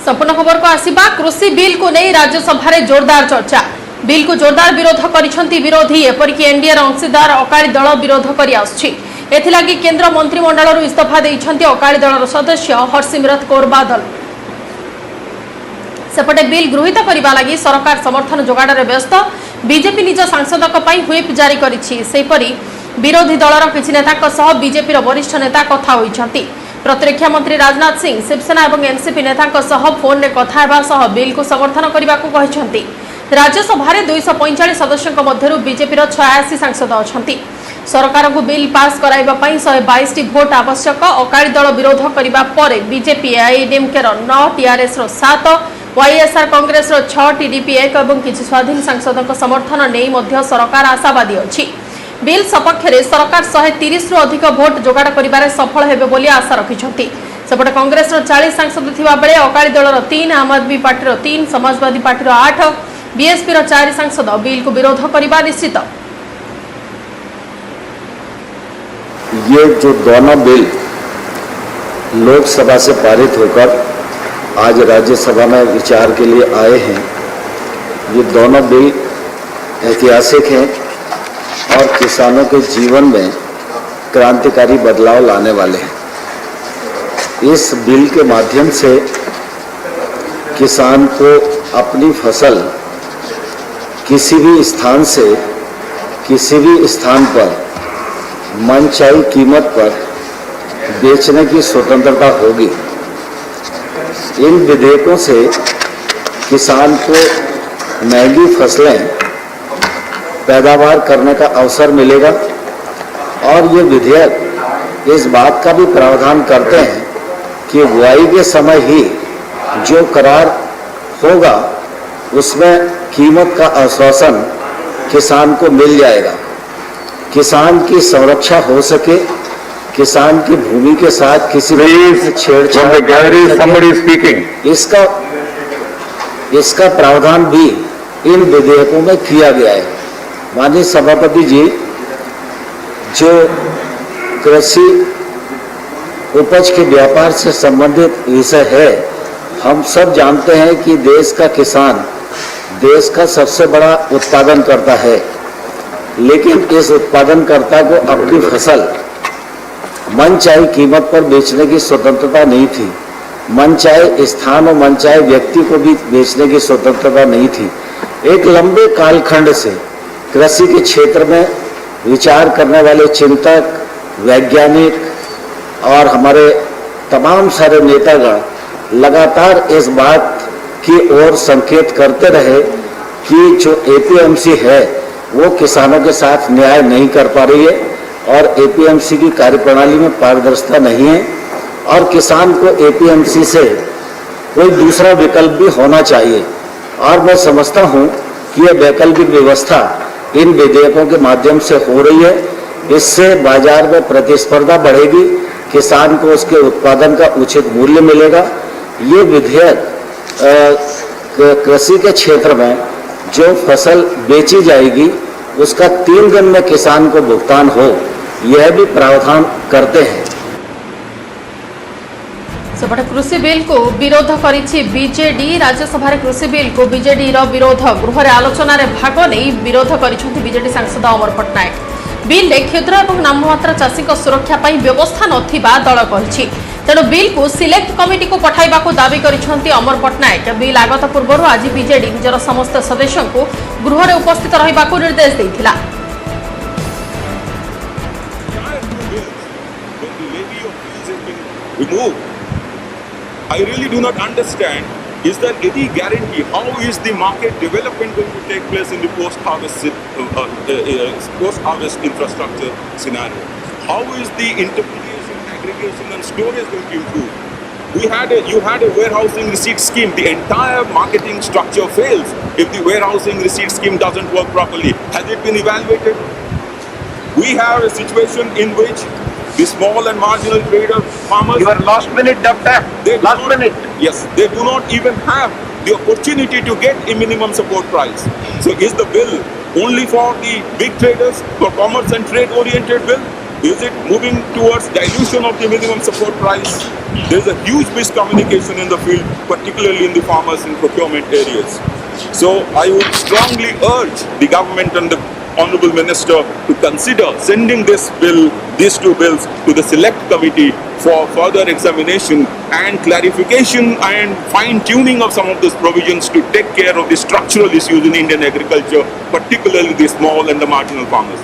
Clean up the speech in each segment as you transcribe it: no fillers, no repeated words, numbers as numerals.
संपूर्ण खबर को आसिबा कृषि बिल को नहीं राज्यसभा रे जोरदार चर्चा। बिल को जोरदार विरोध करिसेंती विरोधी एपरिक एनडीए अंशीदार अकाली दल विरोध करि आछी। एथिलागी केंद्र मंत्रिमंडल इस्तीफा देइछंती अकाली दलर सदस्य हरसिमरत कौर बादल। सेपटे बिल गृहीत करबा लागि सरकार समर्थन जोगाड़े व्यस्त। बीजेपी निज सांसदक पई व्हिप जारी करिछि। सेपरि विरोधी दलर किछि नेताक सह बीजेपी वरिष्ठ नेता कथा होइछंती। प्रतिरक्षा मंत्री राजनाथ सिंह शिवसेना और एनसीपी नेताक सह फोन रे कथा हेबा सह बिल को समर्थन करने को कहिसंती। राज्यसभा रे 245 सदस्यों मध्यरु बीजेपी 86 सांसद अछंती। सरकार को बिल पास कराइबा पई 122 भोट आवश्यक। अकाली दल विरोध करिबा परे BJP AIADMK 9 TRS 7 YSR Congress 6 TDP 1 और किछि स्वाधीन सांसदक समर्थन नै मध्य सरकार आशावादी अछि। बिल सपक्ष में सरकार 130 रु अधिक भोट जोगाड़ करिबारे सफल हेबे बोली आशा रखिछंती। सेपटे कांग्रेस 40 सांसद थिबा बेले अकाली दलर 3 आम आदमी पार्टी 3 समाजवादी पार्टी 8 बीएसपी 4 सांसद बिल को विरोध करिबा निश्चित। ये जो दोनों बिल लोकसभा से पारित होकर आज राज्यसभा में विचार के लिए आए हैं, ये दोनों बिल ऐतिहासिक हैं और किसानों के जीवन में क्रांतिकारी बदलाव लाने वाले हैं। इस बिल के माध्यम से किसान को अपनी फसल किसी भी स्थान से किसी भी स्थान पर मनचाही कीमत पर बेचने की स्वतंत्रता होगी। इन विधेयकों से किसान को महंगी फसलें पैदावार करने का अवसर मिलेगा और ये विधेयक इस बात का भी प्रावधान करते हैं कि बुआई के समय ही जो करार होगा उसमें कीमत का आश्वासन किसान को मिल जाएगा। किसान की संरक्षा हो सके, किसान की भूमि के साथ किसी भी छेड़छाड़, इसका प्रावधान भी इन विधेयकों में किया गया है। माननीय सभापति जी, जो कृषि उपज के व्यापार से संबंधित विषय है, हम सब जानते हैं कि देश का किसान देश का सबसे बड़ा उत्पादनकर्ता है, लेकिन इस उत्पादनकर्ता को अपनी फसल मनचाही कीमत पर बेचने की स्वतंत्रता नहीं थी। मनचाहे स्थान और मनचाहे व्यक्ति को भी बेचने की स्वतंत्रता नहीं थी। एक लंबे कालखंड से कृषि के क्षेत्र में विचार करने वाले चिंतक, वैज्ञानिक और हमारे तमाम सारे नेतागण लगातार इस बात की ओर संकेत करते रहे कि जो एपीएमसी है वो किसानों के साथ न्याय नहीं कर पा रही है और एपीएमसी की कार्यप्रणाली में पारदर्शिता नहीं है और किसान को एपीएमसी से कोई दूसरा विकल्प भी होना चाहिए। और मैं समझता हूँ कि यह वैकल्पिक व्यवस्था इन विधेयकों के माध्यम से हो रही है। इससे बाजार में प्रतिस्पर्धा बढ़ेगी, किसान को उसके उत्पादन का उचित मूल्य मिलेगा। ये विधेयक कृषि के क्षेत्र में जो फसल बेची जाएगी उसका 3 दिन में किसान को भुगतान हो, यह भी प्रावधान करते हैं। सेपटे कृषि बिल को विरोध करिछि बीजेडी। राज्यसभा रे कृषि बिल को बीजेडी रो विरोध गृह रे आलोचना रे भाग नहीं विरोध करिछंती बीजेडी सांसद अमर पटनायक। बिल रे क्षुद्र और नाममात्र चाषी को सुरक्षा पाई व्यवस्था नथिबा दल कहिछि। तेणु बिल को सिलेक्ट कमिटी को पठाइबा को दाबी करिछंती अमर पटनायक। बिल आगत पूर्व आज बीजेडी निजर समस्त सदस्यों को गृह रे उपस्थित रहिबा को निर्देश दैथिला। I really do not understand, is there any guarantee how is the market development going to take place in the post-harvest infrastructure scenario? How is the intermediation, aggregation and storage going to improve? You had a warehousing receipt scheme. The entire marketing structure fails if the warehousing receipt scheme doesn't work properly. Has it been evaluated? We have a situation in which the small and marginal trader farmers... You are last minute, doctor. Yes, they do not even have the opportunity to get a minimum support price. So is the bill only for the big traders, for commerce and trade oriented bill? Is it moving towards dilution of the minimum support price? There is a huge miscommunication in the field, particularly in the farmers and procurement areas. So I would strongly urge the government and the Honourable Minister to consider sending these two bills to the select committee for further examination and clarification and fine-tuning of some of these provisions to take care of the structural issues in Indian agriculture, particularly the small and the marginal farmers.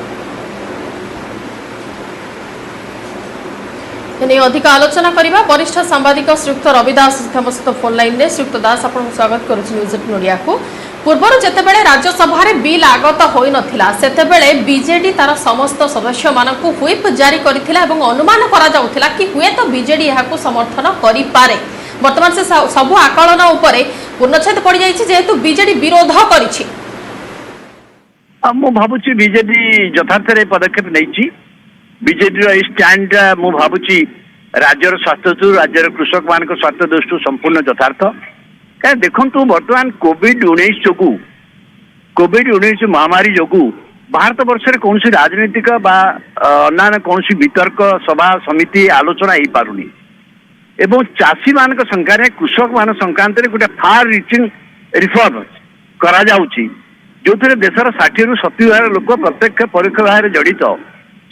एने अधिक आलोचना करबा वरिष्ठ सांबादिक श्रीयुक्त रवि दास हम सहित phone line रे श्रीयुक्त दास आपन स्वागत करूछ न्यूज 8 इंडिया को पूर्वर जेतेबेले राज्यसभा रे बिल आगत होई नथिला सेतेबेले बीजेडी तार समस्त सदस्य मानकु व्हिप जारी करिथिला एवं अनुमान करा जाउथिला कि हुए तो बीजेडी यहाकु समर्थन करि पारे वर्तमान से सब आकलन उपरे पूर्णछेद पड़ जाइछि जेहेतु बीजेडी विरोध करिछि मु भाबुछि बीजेडी यथार्थ रे पदक्षेप नैछि बीजेडी स्टैंड मु भाबुछि राज्यर स्वास्थ्य राज्यर कृषक मान स्वास्थ्य दृष्टि संपूर्ण यथार्थ क्या देखु बर्तमान कोविड-19 महामारी जोगु भारत वर्ष में कौन राजनीतिक अन्य कौन वितर्क सभा समिति आलोचना हो पारुनी एवं चाषी मान संख्या कृषक मान संक्रांत गोटे फार रिचिंग रिफॉर्म करा जाउछि जो देशर 60 ରୁ 70 हजार लोक प्रत्यक्ष परोक्ष भाव जड़ित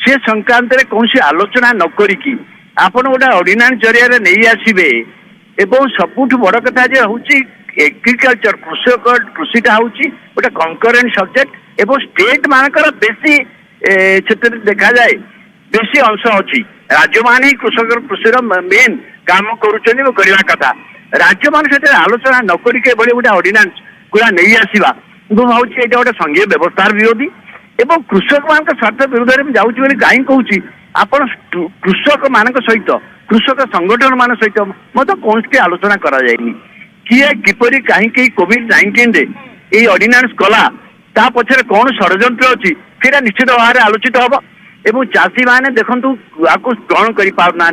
से संक्रांत में कौन आलोचना न करिकी आपण गोटे ऑर्डिनेंस जरिया नहीं आसबे एवं सबुठ बड़ कथा जे होची एग्रीकल्चर कृषिटा होची गोटे कंकरेंट सब्जेक्ट एवं स्टेट मानकर बेसी देखा जाए बेसी अंश अच्छी राज्य मान ही कृषि मेन काम करवा कथा राज्य मान से आलोचना न करके गोटे ऑर्डिनेंस गुड़ा नहीं आसवा मुझे भावी गोटे संघीय व्यवस्थार विरोधी एवं कृषक मान स्वार्थ विरोध में जाऊँगी बोली कहीं कहूँ आपण कृषक मान सहित कृषक संगठन मान सहित मत कौन आलोचना करा जाएनी किए किपरि कहीं कोविड-19 रे ये ऑर्डिनेंस कला ता पछरे कौन षड्यंत्र अच्छी सेटा निश्चित भाव में आलोचित हम एवं चाषी मैंने देखु आपको ग्रहण कर पाना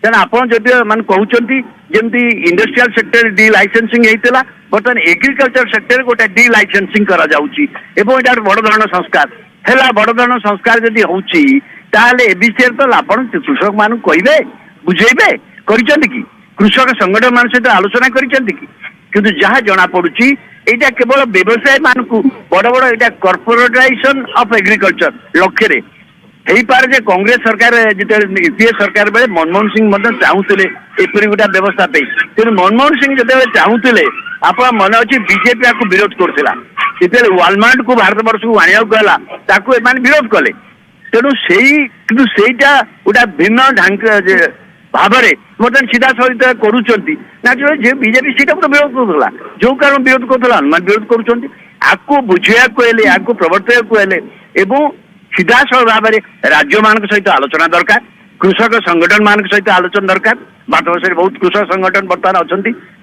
तेना आपड़ जदि मान कहते जमी इंडस्ट्रियल सेक्टर डी लाइसेंसिंग होता बर्तमान एग्रीकल्चर सेक्टर गोटे डी लाइसेंसिंग करा जाउची एवं एटार बड़ धरण संस्कार है बड़ धरण संस्कार जदि होची ताले ए विषय तो आपण कृषक मान कहे बुझेबे करिसेंती कि कृषक संगठन मान सहित आलोचना करिसेंती कि किंतु जहाँ जना पड़ुची एटा केवल व्यवसाय मान को बड़ बड़ एटा कॉर्पोरेटाइजेशन ऑफ एग्रीकल्चर लक्ष्य रे हेई पारे जे कांग्रेस सरकार जिते यूपीए सरकार बेले मनमोहन सिंह चाहूले एपरी गोटा व्यवस्था पे तेणु मनमोहन सिंह जो चाहूले आप मन अच्छी बीजेपी आपको विरोध करथिला जिते वालमार्ट को भारत वर्ष को आनिया गला ताकू एमान विरोध कले तेणु सेटा गोटा भिन्न ढांच भाव में बर्तमान सीधा सहित करुँच बीजेपी सीटा तो विरोध करूला जो कारण विरोध करूला अनुमान विरोध करुँच बुझे प्रवर्तन एवं सीधा सह भाव में राज्य मान सहित आलोचना दरकार कृषक संगठन मान सहित आलोचना दरकार भारत वर्ष बहुत कृषक संगठन बर्तमान अच्छा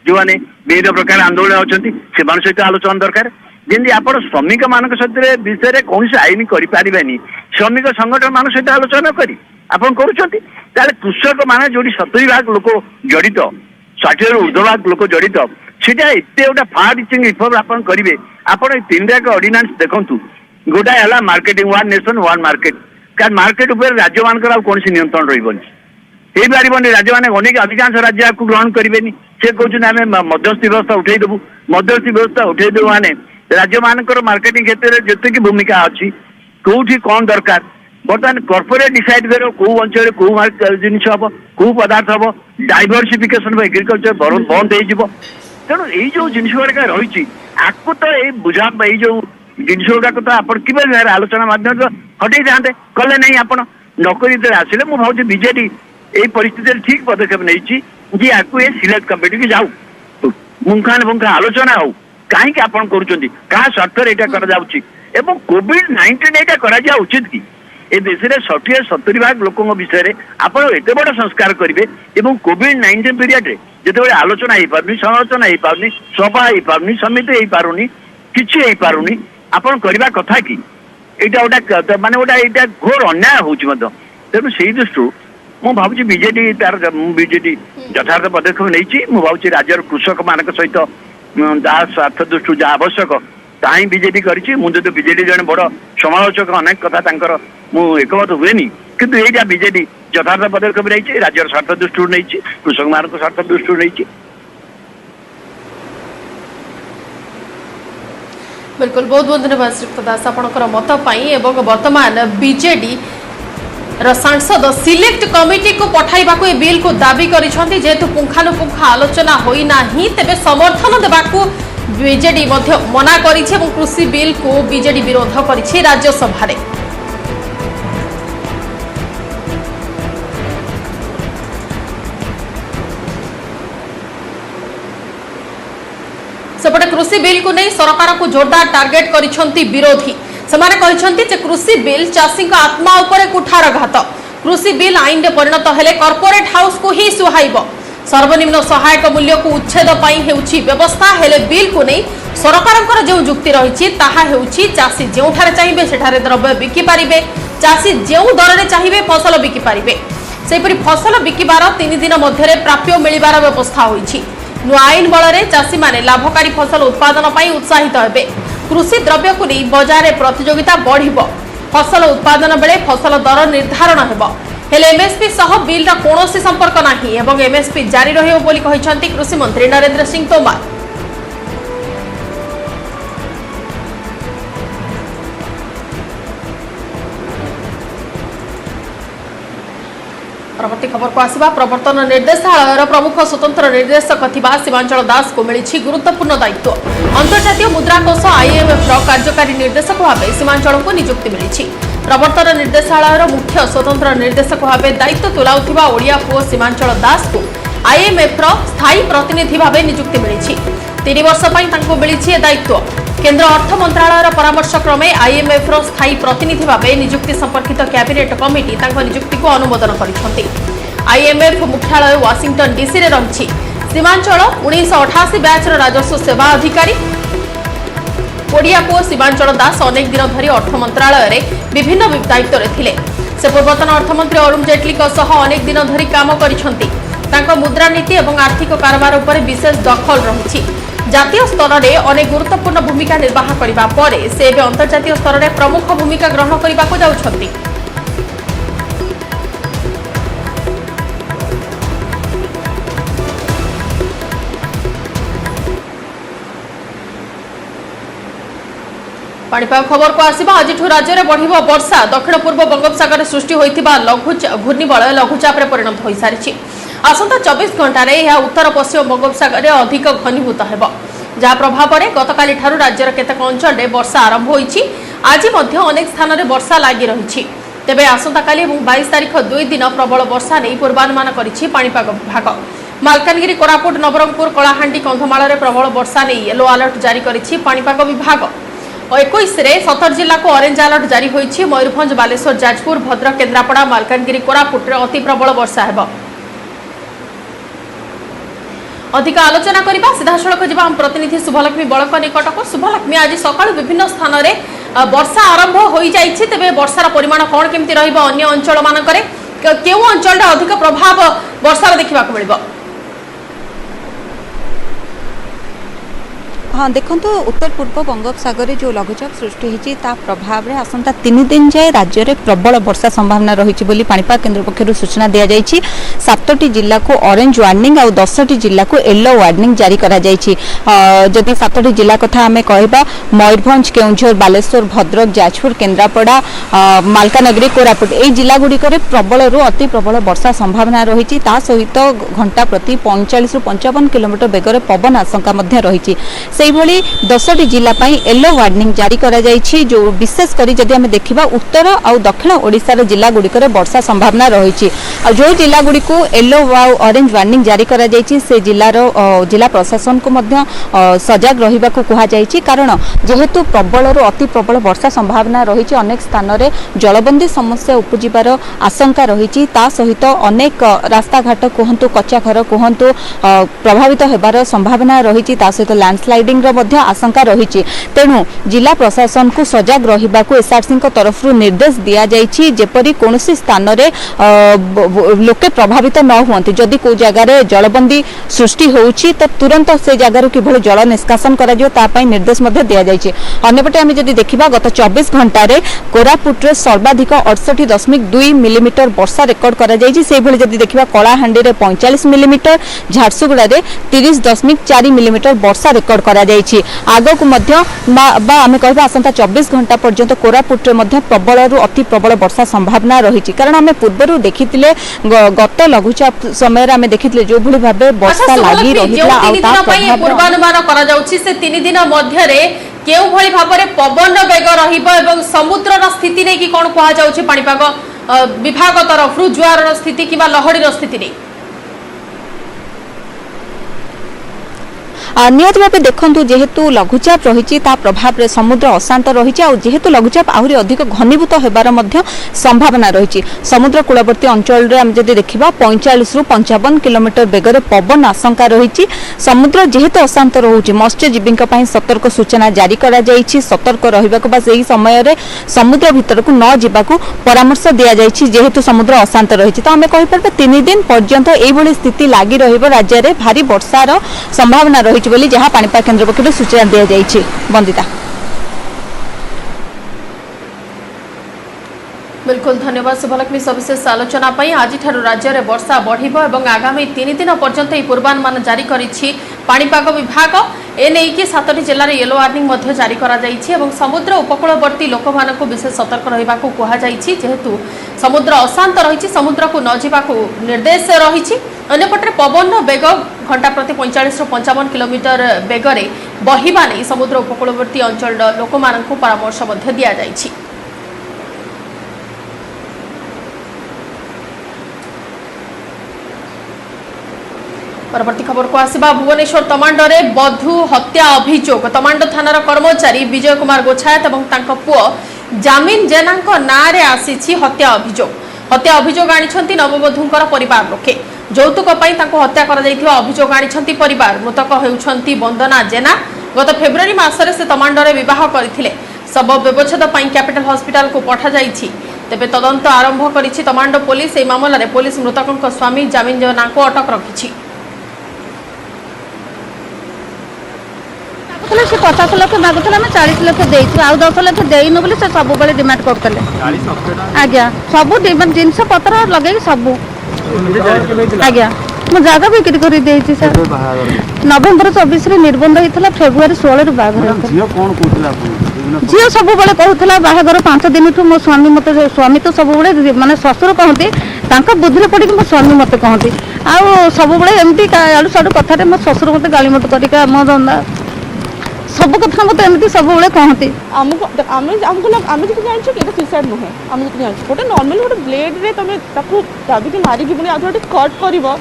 जो मैंने विभिन्न प्रकार आंदोलन अच्छा से सहित आलोचना दरकार जमी आप श्रमिक मान सहित विषय कौन आईन करें श्रमिक संगठन मान सहित आलोचना करी आप कृषक मान जो 70 भाग लोक जड़ित 60 ରୁ ऊर्ध्व भाग लोक जड़ित सीटा एत गोटे फार रिचिंग रिफॉर्म आप करेंगे आप 3 ऑर्डिनेंस देखु गोटा है marketing one nation one market कारण मार्केट उपर राज्य मान कौन नियंत्रण रही पारे राज्य मैंने अनेक अधिकांश राज्य आपको ग्रहण करेंगे से कहते आम मध्यस्थी व्यवस्था उठेदेबू मध्यस्थी व्यवस्था उठेदेबू मैंने राज्य मान मार्केटिंग क्षेत्र में जितकी भूमिका अच्छी कौटी कौन दरकार बर्तमान कॉर्पोरेट डिसाइड कर कौ अंचल कौ जिन हम कौ पदार्थ हम डाइवर्सिफिकेशन एग्रीकल्चर बंद हो तेणु यही जो जिन गुड़ा रही आपको तो ये बुझा जो जिन गुड़ाक तो आप आलोचना माध्यम हटई था कले नहीं आप नौकरी आसिले मुझे भावी बीजेडी यही परिस्थिति ठीक पदक्षेप नहीं आपको ये सिलेक्ट कमिटी की जाऊ मुखानुपुखा आलोचना हो कहीं आप क्या स्वार्थ यहाँ कर कोविड-19 यहाँ करा उचित कि ए देश में 60-70 भाग लोकों विषय आप एत बड़ संस्कार करेंगे कोविड-19 पीरियड रे जिते आलोचना हो पारनी समालोचना हो पारनी सभा हो पारनी समिति हो पारुनी किसी हो पारुनी आप करवा कथा कि यहाँ गोटे मानने गोटे घोर अन्याय हो तेणु से दृष्टि मुझे भावी बीजेडी तार बीजेडी यथार्थ पदक्षेप नहीं भावी राज्यर कृषक मान सहित जहाँ स्वार्थ दृष्टि जहाँ आवश्यक ताही बीजेडी करी मुझे तो बीजेडी जन बड़ समालोचक अनेक कथा एकमत हुए किंतु एटा बीजेडी यथार्थ पदक्षेप नहीं राज्य स्वार्थ दृष्टि नहीं कृषक मान स्वार्थ दृष्टि नहीं। बिल्कुल बहुत बहुत धन्यवाद श्रीयुक्त दास आपणकर मत एवं वर्तमान बीजेडी सांसद सिलेक्ट कमिटी को पठाइबा को बिल को दाबी करिसेंती जेतु पुंखानुपुंखा आलोचना होई नाही तेबे समर्थन देबाकू बीजेडी मध्य मना करिছে এবং कृषि बिल को बीजेडी विरोध करिছে राज्यसभा रे। सेपटे कृषि बिल को नहीं सरकार को जोरदार टार्गेट करिसेंती विरोधी सेमाने कहिसेंती जे कृषि बिल चाषी का आत्मा उपरे कुठारघात कृषि बिल आईन रे परिणत हेले कॉर्पोरेट हाउस को ही सुहाइब सर्वनिम्न सहायक मूल्य को उच्छेद पाई हेउछि व्यवस्था हेले बिल को नहीं सरकारଙ୍କର जो जुक्ति रहिछि ताहा हेउछि चाषी जेउठारे चाहिबे सेठारे द्रव्य बिकि पारिबे चाषी जेउ दररे चाहिबे फसल बिकि पारिबे सेपरि फसल बिकिबार 3 दिन मध्यरे प्राप्य मिलिबार व्यवस्था होइछि। नुआ आईन बल चाषी माने लाभकारी फसल उत्पादन पाई उत्साहित हेबे कृषि द्रव्य को नहीं बजार प्रतियोगिता बढ़िब फसल उत्पादन बेले फसल दर निर्धारण हेब हेले एमएसपी सह बिल कौन संपर्क नहीं एवं एमएसपी जारी रहिबो बोली कहिसेंती कृषि मंत्री नरेंद्र सिंह तोमर। परवर्ती खबर को आसिबा प्रवर्तन निर्देशालय प्रमुख स्वतंत्र निर्देशक थिबा सीमांचल दास को मिली गुरुत्वपूर्ण दायित्व अंतर्जातीय मुद्राकोष आईएमएफ कार्यकारी निर्देशक भाव सीमांचल को नियुक्ति मिली प्रवर्तन निर्देशालय मुख्य स्वतंत्र निर्देशक भाव दायित्व तुलाउथिबा ओडिया पुओ सीमांचल दास को आईएमएफ स्थायी प्रतिनिधि भाव नियुक्ति मिली 3 वर्ष पर मिली दायित्व केंद्र अर्थ मंत्रालय परामर्श क्रमे आईएमएफ स्थायी प्रतिनिधि भाव नियुक्ति संपर्कित कैबिनेट कमिटी नियुक्ति को अनुमोदन करिसेंती। आईएमएफ मुख्यालय वाशिंगटन डीसी रे रहिछि सीमांचल 1988 बैच राजस्व सेवा अधिकारी ओडिया को सीमांचल दास अनेक दिन धरी अर्थ मंत्रालय रे विभिन्न दायित्व रे थिले से पूर्वतन अर्थमंत्री अरुण जेटली अनेक दिन धरी काम करिसेंती मुद्रानीति और आर्थिक कारोबार उपर विशेष दखल रही जातीय स्तर में अनेक गुरुत्वपूर्ण भूमिका निर्वाह करने पर से अंतर्जातीय स्तर में प्रमुख भूमिका ग्रहण करने को जाउछंती। पाणीपाग खबर को आसिबा आज राज्य में बढ़िबो वर्षा दक्षिण पूर्व बंगोपसागर सृष्टि होइतिबा घूर्णिबलय लघुचाप रे परिणत होई सारिछि आसंता 24 घंटा रे यह उत्तर पश्चिम बंगोपसागर रे अधिक घनीभूत हेबो जहा प्रभाव रे गतकाली ठारु राज्यर केतेक अंचल रे वर्षा आरंभ होइछि आज मध्य अनेक स्थान रे वर्षा लागि रहिछि तेबे आसंता काली एवं 22 तारिख 2 दिन प्रबल वर्षा नै पूर्वानुमान करिछि पाणीपाग विभाग मालकानगिरी कोरापुट नवरंगपुर कलाहांडी कंधमाल रे प्रबल वर्षा नै येलो अलर्ट जारी करिछि पाणीपाग विभाग 21 रे 17 जिला को ऑरेंज अलर्ट जारी होइछि मयूरभंज बालेश्वर जाजपुर भद्रक केन्द्रापड़ा मालकानगिरी कोरापुट रे अति प्रबल वर्षा हेबो। अधिक आलोचना करबा सीधा सड़क जीवा हम प्रतिनिधि शुभलक्ष्मी बड़क निकटक शुभलक्ष्मी आज सकाळ विभिन्न स्थान रे वर्षा आरंभ होई जाइछि तेबे वर्षार परिमाण कोन केमति रहइबो अन्य अंचल मानकरे केउ अंचल रे अधिक प्रभाव वर्षार देखिबा को मिलबो। हाँ देखो उत्तर पूर्व बंगोपसागर जो लघुचाप सृष्टि होती प्रभाव में आसंता 3 दिन जाए राज्य में प्रबल वर्षा संभावना रही पाणीपाग केन्द्र पक्षर सूचना दी जाइए 7टी जिला को ऑरेंज वार्निंग और 10टी जिला को येलो वार्निंग जारी करा जाइए। जदि 7टी जिला कथा आम कहवा मयूरभंज केउंझर बालेश्वर भद्रक जाजपुर केन्द्रापड़ा मालकानगिरी कोरापुट यही जिला गुड़िक प्रबल अति प्रबल वर्षा संभावना रही सहित घंटा प्रति 45 ରୁ 55 किलोमीटर बेगर पवन आशंका रही 10टी जिला येलो वार्निंग जारी करा जाइछि जो विशेषकर जदि आम देखा उत्तर और दक्षिण ओडिशार जिला गुड़िक वर्षा संभावना रही जो जिला गुड़ी को येलो ऑरेंज वार्निंग जारी करा जाइछि से जिलार जिला प्रशासन को मध्य सजग रहिबा को कहा जाइछि कारण जेहेतु प्रबल अति प्रबल वर्षा संभावना रही अनेक स्थान में जलबंदी समस्या उपजिबार आशंका रही सहित अनेक रास्ताघाट कहतु कच्चा घर कहतु प्रभावित होबार संभावना रही सहित लैंडस्लाइडिंग फ्लडिंग आशंका रही। तेणु जिला प्रशासन को सजग रहा एसआरसी तरफ निर्देश दि जाइए जेपरी कौन स्थान लोके प्रभावित न हुंती। जदि को जगार जलबंदी सृष्टि होउछि तो तुरंत से जगार किभଳି जल निष्कासन करा जियो ता पई निर्देश मध्ये दिया जाइछि। अन्यपटे आमे जदि देखिबा गत 24 घंटा रे कोरापुट रे सर्वाधिक 68.2 मिलीमीटर वर्षा रेकर्ड करा जाइछि। सेहि भଳି जदि देखिबा कलाहांडी रे 45 मिलीमीटर, झारसुगुड़ा रे 30.4 मिलीमीटर वर्षा रेकर्ड करा जाइछि। आगो को मध्य बा आमे कहबा आसंता 24 घंटा पर्यंत कोरापुट रे मध्य प्रबल रु अति प्रबल वर्षा संभावना रही। कारण आमे पूर्वरु देखितिले गत लघुचाप समय आमे देखितिले जो भଳି भाबे वर्षा लागि रहितला आ ता पूर्वानुमान करा जाउछि से 3 दिन मध्य रे केउ भଳି भाबरे पवन वेग रहिबो एवं समुद्रर स्थिति नै कि कोन कहा जाउछि पाणीपाग विभाग तरफ रु जुआर स्थिति किबा लहरीर स्थिति नै निहत भाव देखु जेहेतु लघुचाप रही प्रभाव में समुद्र अशांत रही जेहेतु लघुचाप आहरी अधिक घनीभूत होबार संभावना रही। समुद्र कूलवर्ती अंचल में जब देखा 45 रु 55 किलोमीटर बेगर पवन आशंका रही। समुद्र जेहेतु अशांत रोचे मत्स्यजीवी सतर्क सूचना जारी करा जाइछि। सतर्क रहिबाकु से समय समुद्र भीतर को न जावाकू परामर्श दि जाइछि जेहेतु समुद्र अशांत रही। तो आम कहीपर 3 दिन पर्यंत यही स्थिति लगी राज्य में भारी वर्षार संभावना रही बोली जहां पाणीपाग केन्द्र पक्षर सूचना दिया जाइछि। वंदिता बिल्कुल धन्यवाद शुभलक्ष्मी सविशेष आलोचना आज राज्य में वर्षा बढ़िबो एवं आगामी 3 दिन पर्यंत यह पूर्वानुमान जारी करिछि पाणीपाग विभाग। एने कि 7टी जिले में येलो वार्निंग जारी करा जाइछि एवं समुद्र उपकूलवर्ती लोक मानकु विशेष सतर्क रहिबाकु कहा जाइछि जेहेतु समुद्र अशांत रही समुद्र को न जिबाकु निर्देश रही। अन्यपटे पवन बेग घंटा प्रति 45 रु 55 किलोमीटर बेगरे बहिबा नहीं समुद्र उपकूलवर्ती अंचल लोक मानकु परामर्श दिया जाइछि। परवर्ती खबर को आसिबा भुवनेश्वर तमांडरे बधू हत्या अभियोग तमांड थानार कर्मचारी विजय कुमार गोछायत और तांको पुओ जामिन जेनांक नारे आसीछि हत्या अभियोग आनिछंती नववधूंकर परिवार लोके। यौतुक पई तांको हत्या करा जायथिबा अभियोग आनिछंती परिवार। मृतक हेउछंती वंदना जेना। गत फेब्रुआरी मासरे से तमांडरे विवाह करथिले। सब व्यवच्छेद पई कैपिटल हॉस्पिटल को पठा जाइछि। तेबे तदंत आरंभ करिछि तमांड पुलिस। ए मामला रे पुलिस मृतकक स्वामी जामिन जेना को अटक रखिछि। से 50 लाख मागुला 40 लाख देइछु आ 10 लाख देइनु बोली से सब बेले डिमांड करतले। आज्ञा सब जिनस पत्र लगे सब आज्ञा मो जागा बिक्री कर देइछि सर। नवेम्बर 24 रे निर्बंध होइतला फेब्रुआरी 16 रे बागर जियो कोन कोथला जियो सब बेले कहउतला बाहागर 5 दिन ठु मो स्वामी मते स्वामी तो सब बेले माने ससुर कहंती तांका बुद्धि पड़ी मो स्वामी मते कहंती आ सब बेले एमती आलू साडू कथा रे मो ससुर मते गाली मत करिका मो दंदा सब कथा मत एमती सब बेले कहंती हमको आमे जे जानछु कि सुसाइड नुहे आमे जे जानछु गोटे नॉर्मल गोटे ब्लेड रे तमे ताकू दाबी के मारी कि बोले आ गोटे कट करबो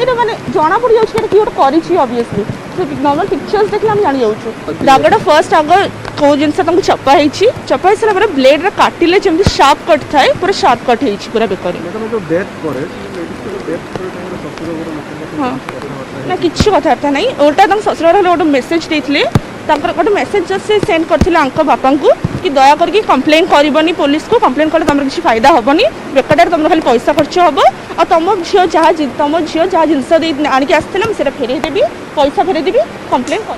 एटा माने जाना पड़ी जाउछ कि गोटे करिछि ऑब्वियसली तो नॉर्मल पिक्चर्स देखि हम जानि जाउछु दागडा फर्स्ट अगर को जिनस तंग छपा हेछि छपा हेसला पर ब्लेड रे काटिले जेमति शार्प कट थाए पूरा शार्प कट हेछि पूरा बेकरी जो डेथ करे डेथ करे ससुर हां ना किछि कथा नहीं ओटा तंग ससुर रे ओटा मेसेज देथिले तापर गोटे मेसेज जस्ट से सेंड करथिले अंक बापा को कि दया करके कंप्लेन करबनी पुलिस को कंप्लेन करले तमर किछि फायदा होबनी बेकटार तमर खाली पैसा खर्च होबो और तम झियो जहा जिनस दे आनि के आस्थिले हम सेटा फेरे देबी पैसा फेरे देबी कंप्लेन कर।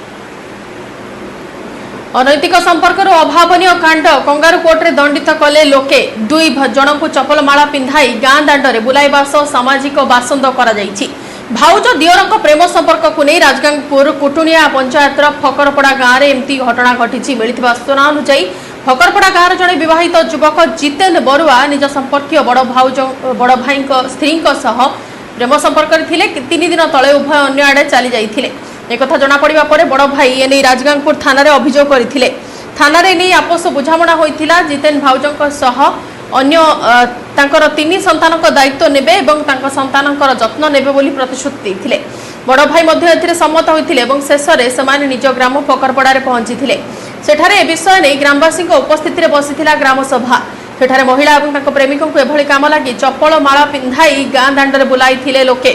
अनैतिक संपर्क अभावनीय कांड कंगारू कोर्ट रे दंडित कले लोके 2 जन को चपल माला पिंधाई गाँ दांडे बुलाइबा सह सामाजिक बासंद करा जाइछि। भाउज दियोरक प्रेम संपर्क को नहीं राजगांगपुर कुटुनिया पंचायत फकरपड़ा गाँव में एमती घटना घटी। मिलता सूचना अनुसार फकरपड़ा गाँव जड़े बहित युवक जितेन बरुआ निज संपर्कीय बड़ भाई स्त्री प्रेम संपर्क 3 दिन तले उभय अन्य आड़े चली जाइए। एक जना पड़ा पर बड़ भाई एने राजगांगपुर थाना अभियोग करथिले। थाना नहीं आपस बुझामणा होइथिला। जितेन भाउजंक सह अन्य तांकर 3 संतानक दायित्व नेबे एवं तांकर संतानकर जत्न नेबे बोली प्रतिश्रुति देथिले। बड़ भाई मध्य एथिरे सम्मत होइथिले एवं शेषरे सेमाने निज ग्राम फकरपड़ा रे पहुंचीथिले। सेठारे ए विषय नै ग्रामवासी उपस्थिति रे बसिथिला ग्राम सभा। सेठारे महिला एवं तांकर प्रेमिकଙ୍କୁ एभଳି काम लागि चपल माला पिंधाई गाँ दांडरे बुलाइथिले लोके।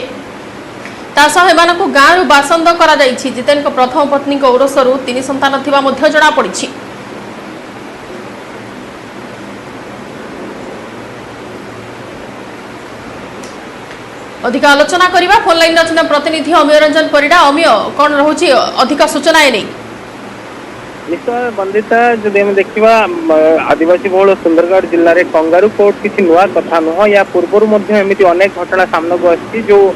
तासह एमानकु गाँव बासंद करा जाइछि। जितेन को प्रथम पत्नी को ओरसरु 3 संतान थिबा मध्ये जणा पड़िछि। अधिक आलोचना करबा फोन लाइन रचना प्रतिनिधि अमिय रंजन परिडा। अमिय कोन रहउछि अधिक सूचना ए नै? निश्चय बंदिता जदि हम देखा आदिवासी बहुल सुंदरगढ़ जिले में कंगारू कोर्ट किसी नुआ कथा नुह या पूर्वर एमती अनेक घटना सामना को आसी जो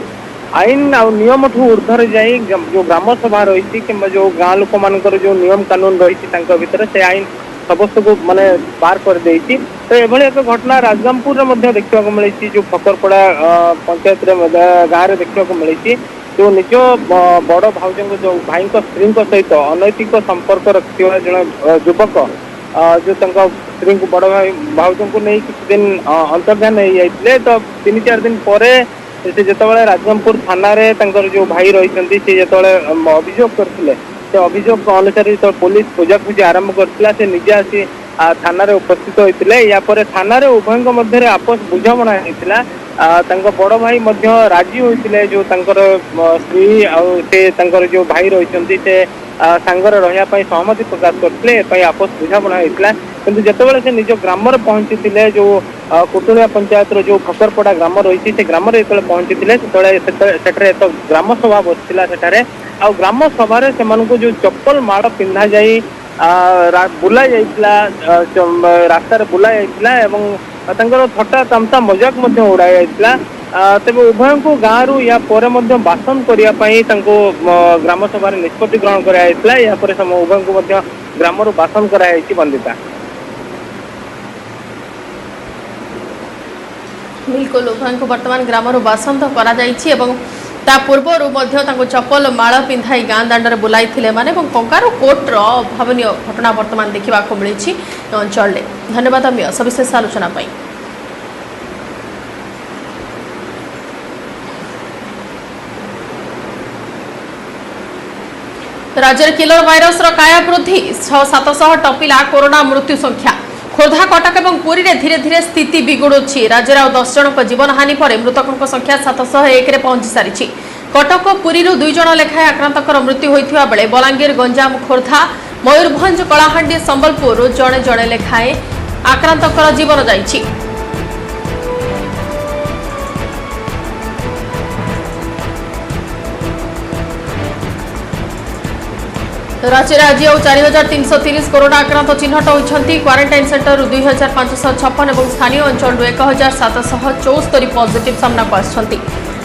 आईन आ नियम ठू ऊर्धर जाई जो ग्राम सभा रही कि जो गाँ लोक मान जो नियम कानून रही भीतर से आईन समस्त को माने पार कर देती। तो एभली एक घटना राजगामपुर देखा मिली जो फकरपड़ा पंचायत गाँव में देखा मिली जो निज बड़ भाउज जो भाई स्त्री सहित अनैतिक संपर्क रखा जन युवक जो स्त्री को बड़ भाई भाउज को नहीं किसी दिन अंतर्धान हो जाते। तो 3-4 दिन पर से जिते राजगामपुर थाना जो भाई रही जो अभियोग करते अभियोग अनुसार तो पुलिस खोजाखोजी आरंभ करथिला से निजे आसी थाना उपस्थित होते। या थाना उभय मध्य आपस बुझामणा होता। बड़ भाई राजी होते जो स्त्री आर जो भाई रही से सांगर रही सहमति प्रकाश करते आपस बुझामणा होता। किंतु जितेबाला से निज ग्राम पहुंची जो कुटुलिया पंचायत जो फकरपड़ा ग्राम रही से ग्राम जो पहुंची से ग्राम सभा बसला आ ग्राम सभा से जो चप्पल माड़ पिंधा जाई बुला जाइला रास्तार बुला जाइला थट्टा तमसा मजाक उड़ा जाइला। तेज उभय को गाँव रु या बासन करने ग्राम सभा निष्पत्ति ग्रहण कराइला। या उभय को ग्राम रु बासन कराई बंदिता। बिल्कुल उभय को वर्तमान ग्राम बासंद करा जाइछि एवं ता पूर्वरु मध्य तांको चप्पल माळ पिंधाई गाँ दांडरे बुलाइथिले माने एवं कंगारू कोर्टर अभावनीय घटना वर्तमान देखा मिली अंचल। धन्यवाद अमिय सविशेष आलोचना पाई। राज्य में किलर भाइरस काया वृद्धि 600-700 टपिला कोरोना मृत्यु संख्या। खोर्धा कटक और पुरी में धीरे धीरे स्थिति बिगुड़ुछि। राज्य में 10 जन जीवन हानि पर मृतकों संख्या 701 रे पहुंची सारी। कटक और पुरी 2 जन लेखाएं आक्रांतकर मृत्यु होता बेले बलांगीर गंजाम खोर्धा मयूरभंज कलाहांडी संबलपुर जड़े जड़े लेखाएं आक्रांतकर जीवन जाइछि। राज्य में आज 4330 कोरोना आक्रांत चिन्हट होती। क्वारंटाइन सेंटर 2556 और स्थानीय अंचल 1774 पॉजिटिव सामना को आसछंती।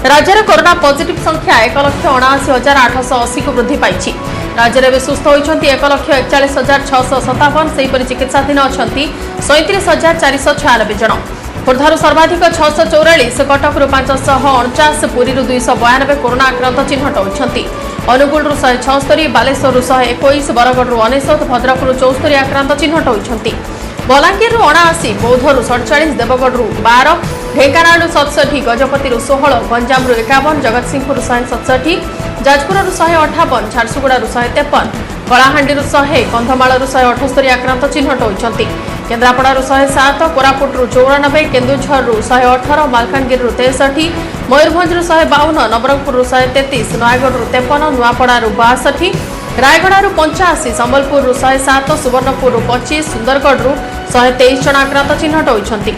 राज्य में कोरोना पॉजिटिव संख्या 1,79,880 को वृद्धि पाई। राज्य में सुस्थ होती 1,41,657। सेहीपरि चिकित्साधीन अच्छा 37,496 जन। खोर्धार सर्वाधिक 644, कटक 549, पुरी 292 कोरोना आक्रांत चिन्हट होती। अनुगुल 176, बालेश्वर 121, बरगढ़ 99, भद्रक 74 आक्रांत चिन्हट होती। बलांगीर 79, बौद्ध 47, देवगढ़ 12, ढेंकानाल 67, गजपति 16, गंजाम 51, जगतसिंहपुर 167, जाजपुर 158, झारसुगुड़ा 153, कलाहांडी 100, कंधमाल 178 आक्रांत चिन्हट होती। केन्द्रापड़ा 107, कोरापुट 94, केन्दुझर 118, मालकानगिरी 63, मयूरभंज 152, नवरंगपुर 133, नयागढ़ 53, नुआपड़ा 62, रायगढ़ 85, संबलपुर 107, सुवर्णपुर 25, सुंदरगढ़ 123 जन आक्रांत चिन्हट होती।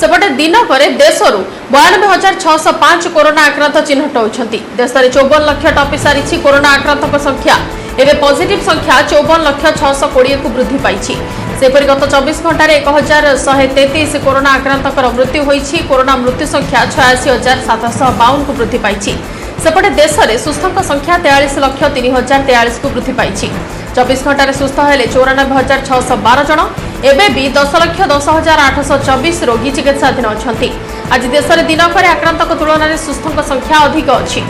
सेपटे दिनक देशरू 92,605 कोरोना आक्रांत चिन्हट होती। देश में 54 लाख टपी सारी कोरोना आक्रांत संख्या। एवं पॉजिटिव संख्या 54,620 को वृद्धि पाई। सेपरि गत 24 घंटे 1,133 कोरोना आक्रांतकर मृत्यु होती। कोरोना मृत्यु संख्या 86,752 को वृद्धि पाई। सेपटे देश में सुस्थों संख्या 43,03,043 को वृद्धि पाई। 24 घंटे सुस्थ हेले 94,612 जन। एवं भी 10,10,824 रोगी चिकित्साधीन अच्छा। आज देश में दिनक आक्रांत तुलन में सुस्थों संख्या अधिक अच्छी।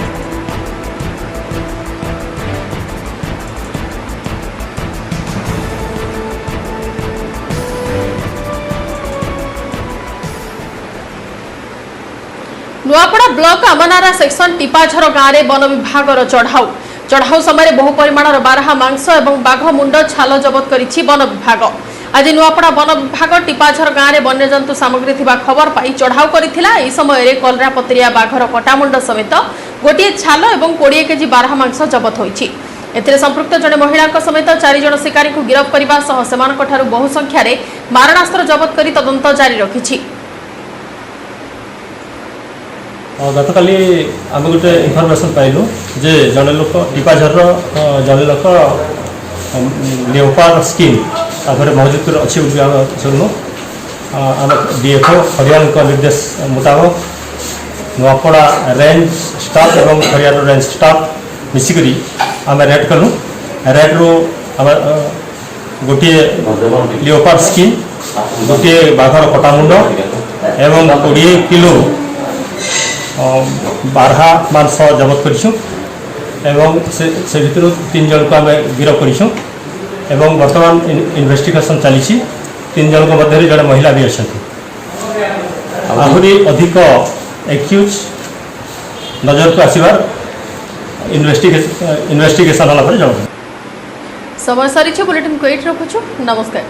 नुआपड़ा ब्लॉक अमनारा सेक्शन टिपाझर गाँव में वन विभाग चढ़ाऊ समय बहु परिमाण बारहा मांस और बाघ मुंड छाल जबत करिछि वन विभाग। आज नुआपड़ा वन विभाग टिपाझर गाँव में वन्यजंतु सामग्री थिबा खबर पाई चढ़ाऊ करथिला। एही समय कलरापतरिया बाघर कटामुंड समेत गोटे छाल और 20 केजी बारहा मांस जबत होईछि। एथिरे संपृक्त जड़े महिला समेत 4 जन शिकारी को गिरफ्त करने सह सेमानक ठारू बहु संख्यार मारणास्त्र जबत कर तदंत जारी रखिछि। गतकाली आम गोटे इनफर्मेसन पाइलु जे जड़े लोक टिपाझर जड़े लोक लेओपार्ड स्कीम आगे मौजूद अच्छी शुणु आम डीएफओ हरियाणा निर्देश मुताबक नुआपड़ा रेंज स्टाफ और हरियाणा रेंज स्टाफ मिसिकरी आम रेड कलु। रेड रू आम गोटे लेओपार्ड स्कीम गोटे बाघर कटामुंड एवं 20 किलो बारहा मांस जबत करूँ से भितर 3 जन को आम गिरफ्त करूँ एवं वर्तमान इन्वेस्टिगेशन चली 3 जन मध्य जड़े महिला भी अच्छा आहरी अधिक एक्यूज नजर को आसबार इन्वेस्टिगेशन होला जन। समय सरी बुलेटिन को एट रखुछु। नमस्कार।